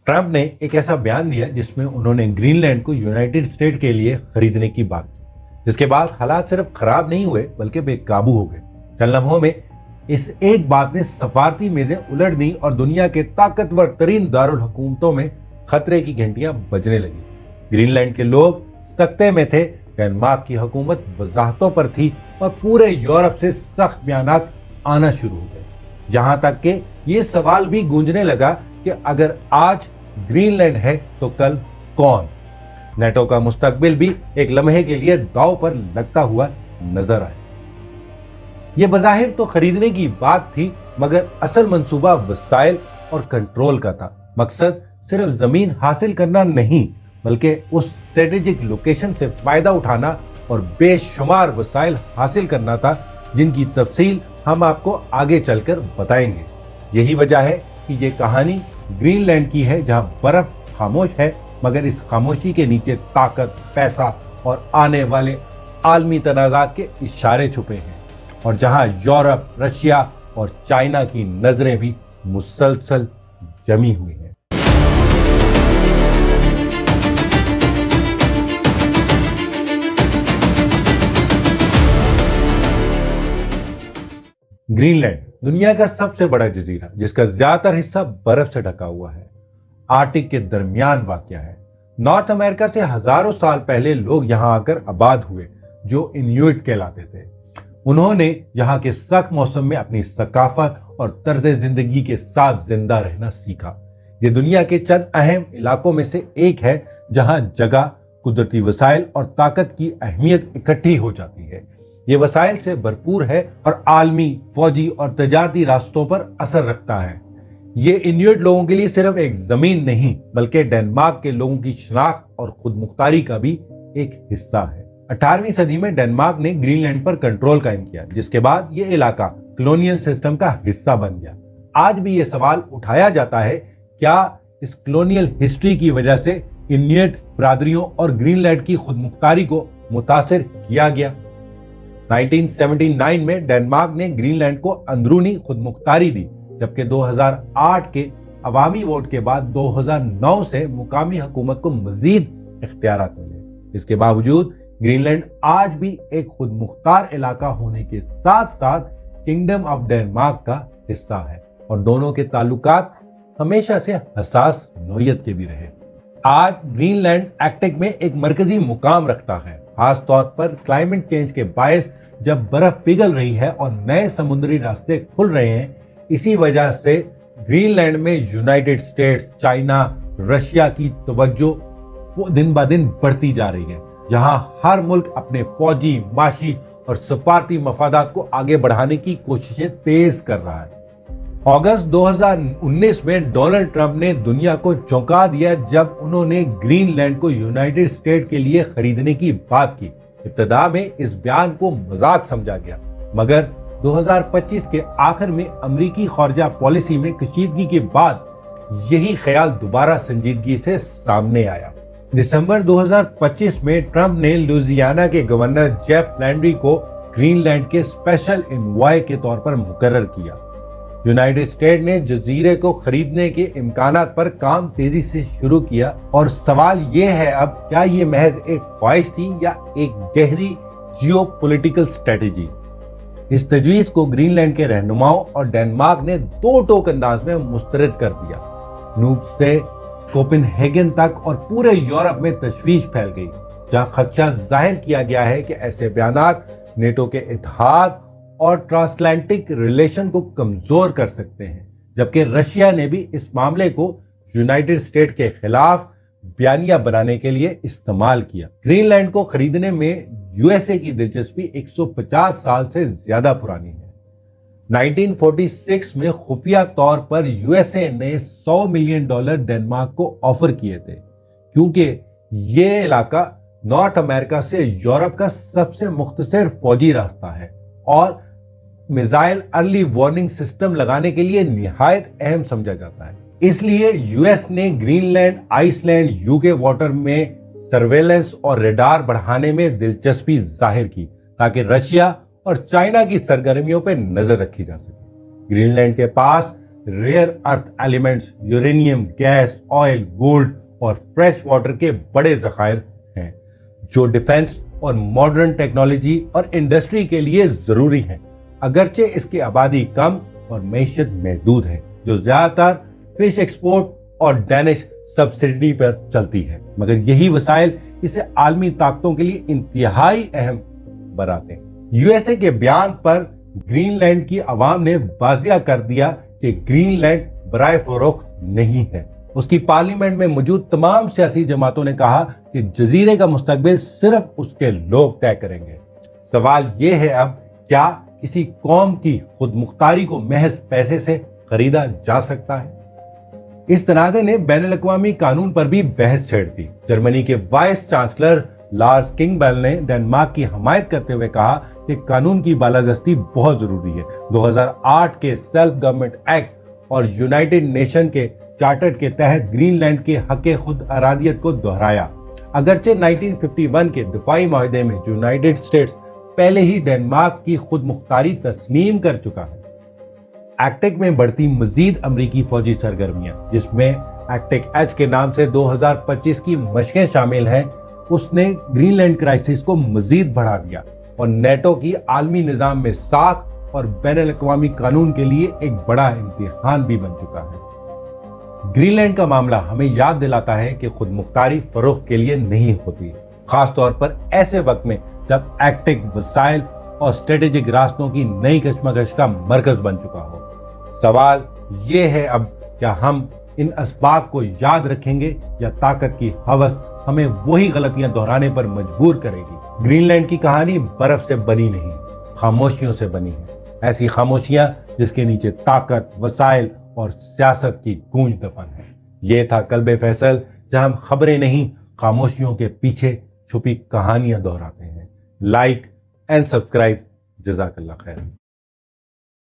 Trump ने एक ऐसा बयान दिया जिसमें उन्होंने ग्रीनलैंड को यूनाइटेड स्टेट के लिए खरीदने की बात की, जिसके बाद हालात सिर्फ खराब नहीं हुए बल्कि बेकाबू हो गए। चंद लम्हों में इस एक बात ने सफारती मेजें उलट दी और दुनिया के ताकतवर तरीन दारुल हुकूमतों में खतरे की घंटियां बजने लगी। ग्रीनलैंड के लोग सकते में थे, डेनमार्क की हुकूमत वजाहतों पर थी और पूरे यूरोप से सख्त बयानात आना शुरू हो गए। यहां तक कि ये सवाल भी गूंजने लगा कि अगर आज ग्रीनलैंड है तो कल कौन? नेटो का मुस्तकबिल भी एक लम्हे के लिए दांव पर लगता हुआ नजर आया। यह बज़ाहिर तो खरीदने की बात थी, मगर असल मंसूबा वसाइल और कंट्रोल का था। मकसद सिर्फ जमीन हासिल करना नहीं, बल्कि उस स्ट्रेटेजिक लोकेशन से फायदा उठाना और बेशुमार वसाइल हासिल करना था, जिनकी तफसील हम आपको आगे चलकर बताएंगे। यही वजह है कि ये कहानी ग्रीनलैंड की है, जहां बर्फ खामोश है, मगर इस खामोशी के नीचे ताकत, पैसा और आने वाले आलमी तनाज़ात के इशारे छुपे हैं, और जहां यूरोप, रशिया और चाइना की नजरें भी मुसलसल जमी हुई हैं। ग्रीनलैंड दुनिया का सबसे बड़ा जजीरा, जिसका ज्यादातर हिस्सा बर्फ से ढका हुआ है, आर्कटिक के दरमियान वाक़या है। नॉर्थ अमेरिका से हजारों साल पहले लोग यहां आकर आबाद हुए, जो इन्यूट कहलाते थे। उन्होंने यहाँ के सख्त मौसम में अपनी सकाफत और तर्ज जिंदगी के साथ जिंदा रहना सीखा। ये दुनिया के चंद अहम इलाकों में से एक है जहां जगह, कुदरती वसाइल और ताकत की अहमियत इकट्ठी हो जाती है। ये वसाइल से भरपूर है और आलमी, फौजी और तजारती रास्तों पर असर रखता है। ये इन्यूट लोगों के लिए सिर्फ एक जमीन नहीं, बल्कि डेनमार्क के लोगों की शनाख्त और खुद मुख्तारी का भी एक हिस्सा है। 18वीं सदी में डेनमार्क ने ग्रीनलैंड पर कंट्रोल कायम किया, जिसके बाद ये इलाका कॉलोनियल सिस्टम का हिस्सा बन गया। आज भी ये सवाल उठाया जाता है, क्या इस कॉलोनियल हिस्ट्री की वजह से इन्यूट बरादरियों और ग्रीनलैंड की खुद मुख्तारी को मुतासिर किया गया? 1979 में डेनमार्क ने ग्रीनलैंड को अंदरूनी खुद मुख्तारी दी, जबकि 2008 के अवामी वोट के बाद 2009 से मुकामी हुकूमत को मजीद इख्तियारात मिले। इसके बावजूद ग्रीनलैंड आज भी एक खुद मुख्तार इलाका होने के साथ साथ किंगडम ऑफ डेनमार्क का हिस्सा है, और दोनों के ताल्लुकात हमेशा से हसास नोयत के भी रहे। आज ग्रीनलैंड आर्कटिक में एक मरकजी मुकाम रखता है, खास तौर पर क्लाइमेट चेंज के बायस जब बर्फ पिघल रही है और नए समुद्री रास्ते खुल रहे हैं। इसी वजह से ग्रीनलैंड में यूनाइटेड स्टेट्स, चाइना, रशिया की तवज्जो वो दिन ब दिन बढ़ती जा रही है, जहां हर मुल्क अपने फौजी, माशी और सफारती मफादात को आगे बढ़ाने की कोशिशें तेज कर रहा है। अगस्त 2019 में डोनाल्ड ट्रंप ने दुनिया को चौंका दिया जब उन्होंने ग्रीनलैंड को यूनाइटेड स्टेट के लिए खरीदने की बात की। इब्तिदा में इस बयान को मजाक समझा गया, मगर 2025 के आखिर में अमेरिकी खारजा पॉलिसी में कशीदगी के बाद यही ख्याल दोबारा संजीदगी से सामने आया। दिसंबर 2025 में ट्रंप ने लुइसियाना के गवर्नर जेफ लैंड्री को ग्रीनलैंड के स्पेशल एनवॉय के तौर पर मुकर्रर किया। यूनाइटेड स्टेट ने जजीरे को खरीदने के इम्कानात पर काम तेजी से शुरू किया, और सवाल ये है अब, क्या ये महज एक ख्वाहिश थी या एक गहरी जियोपॉलिटिकल स्ट्रेटेजी? इस तजवीज को ग्रीनलैंड के रहनुमाओं और डेनमार्क ने दो टोक अंदाज में मुस्तरद कर दिया। नूक से कोपेनहेगन तक और पूरे यूरोप में तशवीश फैल गई, जहां खदशा जाहिर किया गया है कि ऐसे बयानात नेटो के इत्तेहाद और ट्रांसएटलांटिक रिलेशन को कमजोर कर सकते हैं, जबकि रशिया ने भी इस मामले को यूनाइटेड स्टेट के खिलाफ बयानिया बनाने के लिए इस्तेमाल किया। ग्रीनलैंड को खरीदने में यूएसए की दिलचस्पी 150 साल से ज्यादा पुरानी है। 1946 में खुफिया तौर पर यूएसए ने $100 मिलियन डेनमार्क को ऑफर किए थे, क्योंकि ये इलाका नॉर्थ अमेरिका से यूरोप का सबसे मुख्तसर फौजी रास्ता है और मिसाइल अर्ली वार्निंग सिस्टम लगाने के लिए निहायत अहम समझा जाता है। इसलिए यूएस ने ग्रीनलैंड, आइसलैंड, यूके वाटर में सर्वेलेंस और रेडार बढ़ाने में दिलचस्पी जाहिर की, ताकि रशिया और चाइना की सरगर्मियों पर नजर रखी जा सके। ग्रीनलैंड के पास rare earth elements, uranium, gas, oil, gold और फ्रेश वाटर के बड़े ज़खायर हैं जो डिफेंस और मॉडर्न टेक्नोलॉजी और इंडस्ट्री के लिए जरूरी हैं। अगरचे इसकी आबादी कम और मैशियत महदूद है जो ज्यादातर फिश एक्सपोर्ट और डैनिश सब्सिडी पर चलती है, मगर यही वसाइल इसे आलमी ताकतों के लिए इंतहाई अहम बनाते हैं। यूएसए के बयान पर ग्रीनलैंड की आवाम ने वाजिया कर दिया कि ग्रीनलैंड बराए फरोख्त नहीं है। उसकी पार्लियामेंट में मौजूद तमाम सियासी जमातों ने कहा कि जजीरे का मुस्तकबिल सिर्फ उसके लोग तय करेंगे। सवाल यह है अब, क्या किसी कौम की खुद मुख्तारी को महज पैसे से खरीदा जा सकता है? इस तनाज़े ने बैनुल-अक़वामी कानून पर भी बहस छेड़ दी। जर्मनी के वाइस चांसलर लार्स किंगबेल ने डेनमार्क की हमायत करते हुए कहा कि कानून की बालादस्ती बहुत जरूरी है। 2008 के सेल्फ गवर्नमेंट एक्ट और यूनाइटेड नेशन के चार्टर के तहत ग्रीनलैंड के हक़ खुद अरादियत को दोहराया। अगरचे 1951 के दिफाई माहदे में यूनाइटेड स्टेट्स पहले ही डेनमार्क की खुद मुख्तारी तस्लीम कर चुका है। एक्टिक में बढ़ती मजीद अमरीकी फौजी सरगर्मियां, जिसमें एक्टिक एच के नाम से 2025 की मशकें शामिल हैं, उसने ग्रीनलैंड क्राइसिस को मजीद बढ़ा दिया और नेटो की आलमी निजाम में साख और बैनुल-अक़वामी कानून के लिए एक बड़ा इम्तिहान भी बन चुका है। ग्रीनलैंड का मामला हमें याद दिलाता है कि खुद मुख्तारी फरोख्त के लिए नहीं होती, खास तौर पर ऐसे वक्त में जब एक्टिक वसाइल और स्ट्रेटेजिक रास्तों की नई कशमकश का मरकज बन चुका हो। सवाल ये है अब, क्या हम इन असबाब को याद रखेंगे या ताकत की हवस हमें वही गलतियां दोहराने पर मजबूर करेगी? ग्रीनलैंड की कहानी बर्फ से बनी नहीं, खामोशियों से बनी है। ऐसी खामोशियां जिसके नीचे ताकत, वसाइल और सियासत की गूंज दफन है। ये था कल्बे फैसल, जहां हम खबरें नहीं, खामोशियों के पीछे छुपी कहानियां दोहराते हैं। Like and subscribe. जज़ाकल्लाह खैर।